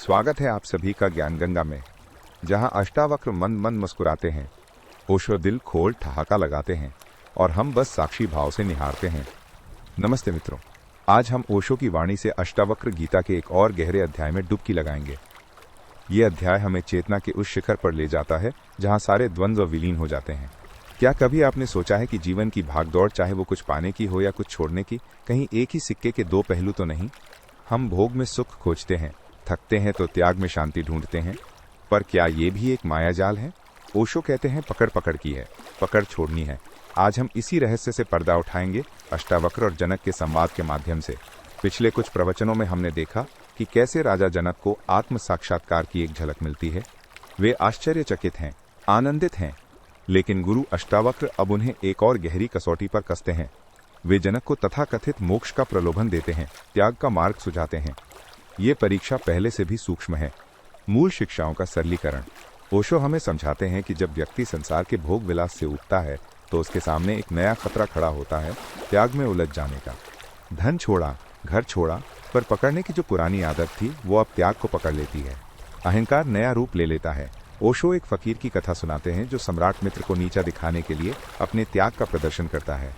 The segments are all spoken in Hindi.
स्वागत है आप सभी का ज्ञान गंगा में, जहां अष्टावक्र मंद मंद मुस्कुराते हैं, ओशो दिल खोल ठहाका लगाते हैं और हम बस साक्षी भाव से निहारते हैं। नमस्ते मित्रों, आज हम ओशो की वाणी से अष्टावक्र गीता के एक और गहरे अध्याय में डुबकी लगाएंगे। ये अध्याय हमें चेतना के उस शिखर पर ले जाता है जहां सारे द्वंद्व विलीन हो जाते हैं। क्या कभी आपने सोचा है कि जीवन की भागदौड़, चाहे वो कुछ पाने की हो या कुछ छोड़ने की, कहीं एक ही सिक्के के दो पहलू तो नहीं? हम भोग में सुख खोजते हैं, थकते हैं तो त्याग में शांति ढूंढते हैं, पर क्या ये भी एक मायाजाल है? ओशो कहते हैं पकड़ पकड़ की है, पकड़ छोड़नी है। आज हम इसी रहस्य से पर्दा उठाएंगे अष्टावक्र और जनक के संवाद के माध्यम से। पिछले कुछ प्रवचनों में हमने देखा कि कैसे राजा जनक को आत्म साक्षात्कार की एक झलक मिलती है। वे आश्चर्यचकित हैं, आनंदित हैं, लेकिन गुरु अष्टावक्र अब उन्हें एक और गहरी कसौटी पर कसते हैं। वे जनक को तथाकथित मोक्ष का प्रलोभन देते हैं, त्याग का मार्ग सुझाते हैं। ये परीक्षा पहले से भी सूक्ष्म है, मूल शिक्षाओं का सरलीकरण। ओशो हमें समझाते हैं कि जब व्यक्ति संसार के भोग विलास से उगता है तो उसके सामने एक नया खतरा खड़ा होता है, त्याग में उलझ जाने का। धन छोड़ा, घर छोड़ा, पर पकड़ने की जो पुरानी आदत थी वो अब त्याग को पकड़ लेती है। अहंकार नया रूप ले लेता है। ओशो एक फकीर की कथा सुनाते हैं जो सम्राट मित्र को नीचा दिखाने के लिए अपने त्याग का प्रदर्शन करता है।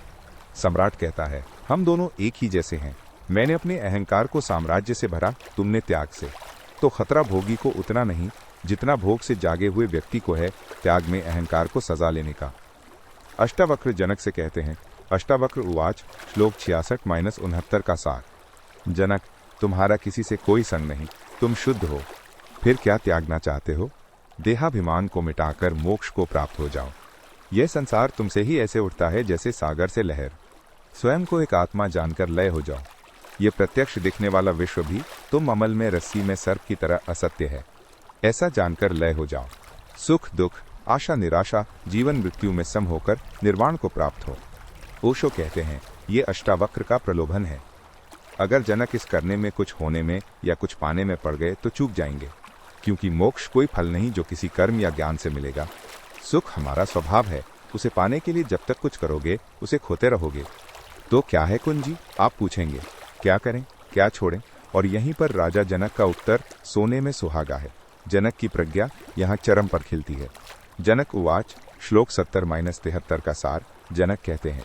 सम्राट कहता है, हम दोनों एक ही जैसे हैं। मैंने अपने अहंकार को साम्राज्य से भरा, तुमने त्याग से। तो खतरा भोगी को उतना नहीं जितना भोग से जागे हुए व्यक्ति को है त्याग में अहंकार को सजा लेने का। अष्टावक्र जनक से कहते हैं, अष्टावक्र उवाच, श्लोक 66-69 का सार। जनक, तुम्हारा किसी से कोई संग नहीं, तुम शुद्ध हो, फिर क्या त्यागना चाहते हो? देहाभिमान को मिटाकर मोक्ष को प्राप्त हो जाओ। यह संसार तुमसे ही ऐसे उठता है जैसे सागर से लहर। स्वयं को एक आत्मा जानकर लय हो जाओ। ये प्रत्यक्ष दिखने वाला विश्व भी तुम अमल में रस्सी में सर्प की तरह असत्य है, ऐसा जानकर लय हो जाओ। सुख दुख, आशा निराशा, जीवन मृत्यु में सम होकर निर्वाण को प्राप्त हो। ओशो कहते हैं, ये अष्टावक्र का प्रलोभन है। अगर जनक इस करने में, कुछ होने में या कुछ पाने में पड़ गए तो चूक जाएंगे, क्योंकि मोक्ष कोई फल नहीं जो किसी कर्म या ज्ञान से मिलेगा। सुख हमारा स्वभाव है, उसे पाने के लिए जब तक कुछ करोगे उसे खोते रहोगे। तो क्या है कुंजी, आप पूछेंगे। क्या करें, क्या छोड़ें? और यहीं पर राजा जनक का उत्तर सोने में सुहागा है। जनक की प्रज्ञा यहाँ चरम पर खिलती है। जनक उवाच, श्लोक 70-73 का सार। जनक कहते हैं,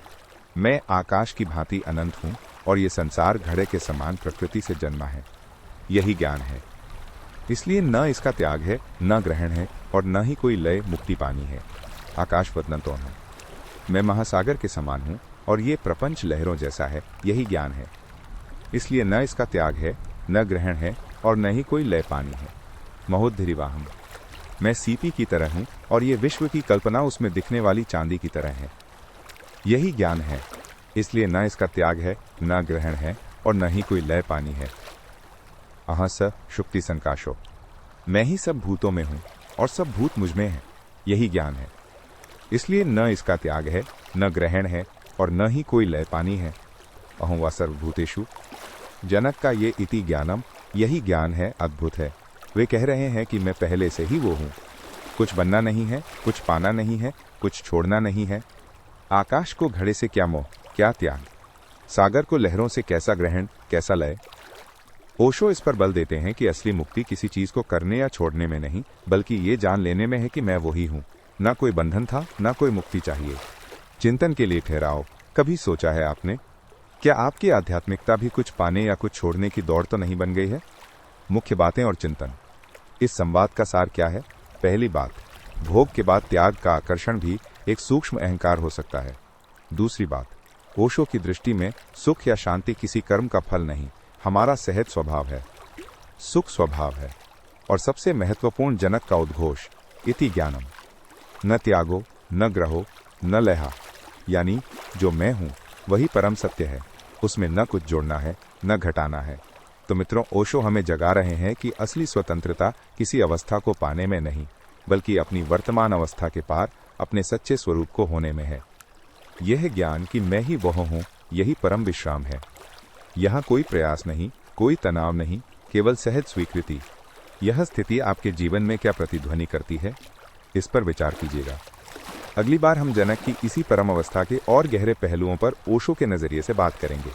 मैं आकाश की भांति अनंत हूँ और ये संसार घड़े के समान प्रकृति से जन्मा है। यही ज्ञान है, इसलिए न इसका त्याग है, न ग्रहण है, और न ही कोई लय मुक्ति पानी है। आकाश वदनतों हूँ, मैं महासागर के समान हूँ और ये प्रपंच लहरों जैसा है। यही ज्ञान है, इसलिए न इसका त्याग है, न ग्रहण है, और न ही कोई लय पानी है। महोद्धरिवाहम, मैं सीपी की तरह हूँ और ये विश्व की कल्पना उसमें दिखने वाली चांदी की तरह है। यही ज्ञान है, इसलिए न इसका त्याग है, न ग्रहण है, और न ही कोई लय पानी है। अहं स शुक्ति संकाशो, मैं ही सब भूतों में हूँ और सब भूत मुझ में हैं। यही ज्ञान है, इसलिए न इसका त्याग है, न ग्रहण है, और न ही कोई लय पानी है। अहं वा सर्वभूतेषु। जनक का ये इति ज्ञानम, यही ज्ञान है, अद्भुत है। वे कह रहे हैं कि मैं पहले से ही वो हूँ। कुछ बनना नहीं है, कुछ पाना नहीं है, कुछ छोड़ना नहीं है। आकाश को घड़े से क्या मोह, क्या त्याग? सागर को लहरों से कैसा ग्रहण, कैसा लय? ओशो इस पर बल देते हैं कि असली मुक्ति किसी चीज को करने या छोड़ने में नहीं, बल्कि ये जान लेने में है कि मैं वही हूँ। ना कोई बंधन था, ना कोई मुक्ति चाहिए। चिंतन के लिए ठहराओ। कभी सोचा है आपने, क्या आपकी आध्यात्मिकता भी कुछ पाने या कुछ छोड़ने की दौड़ तो नहीं बन गई है? मुख्य बातें और चिंतन। इस संवाद का सार क्या है? पहली बात, भोग के बाद त्याग का आकर्षण भी एक सूक्ष्म अहंकार हो सकता है। दूसरी बात, ओशो की दृष्टि में सुख या शांति किसी कर्म का फल नहीं, हमारा सहज स्वभाव है, सुख स्वभाव है। और सबसे महत्वपूर्ण जनक का उद्घोष, इति ज्ञानम, न त्यागो, न ग्रहो, न लहा, यानी जो मैं हूँ वही परम सत्य है, उसमें न कुछ जोड़ना है, न घटाना है। तो मित्रों, ओशो हमें जगा रहे हैं कि असली स्वतंत्रता किसी अवस्था को पाने में नहीं, बल्कि अपनी वर्तमान अवस्था के पार अपने सच्चे स्वरूप को होने में है। यह ज्ञान कि मैं ही वह हूँ, यही परम विश्राम है। यहाँ कोई प्रयास नहीं, कोई तनाव नहीं, केवल सहज स्वीकृति। यह स्थिति आपके जीवन में क्या प्रतिध्वनि करती है, इस पर विचार कीजिएगा। अगली बार हम जनक की इसी परम अवस्था के और गहरे पहलुओं पर ओशो के नजरिए से बात करेंगे।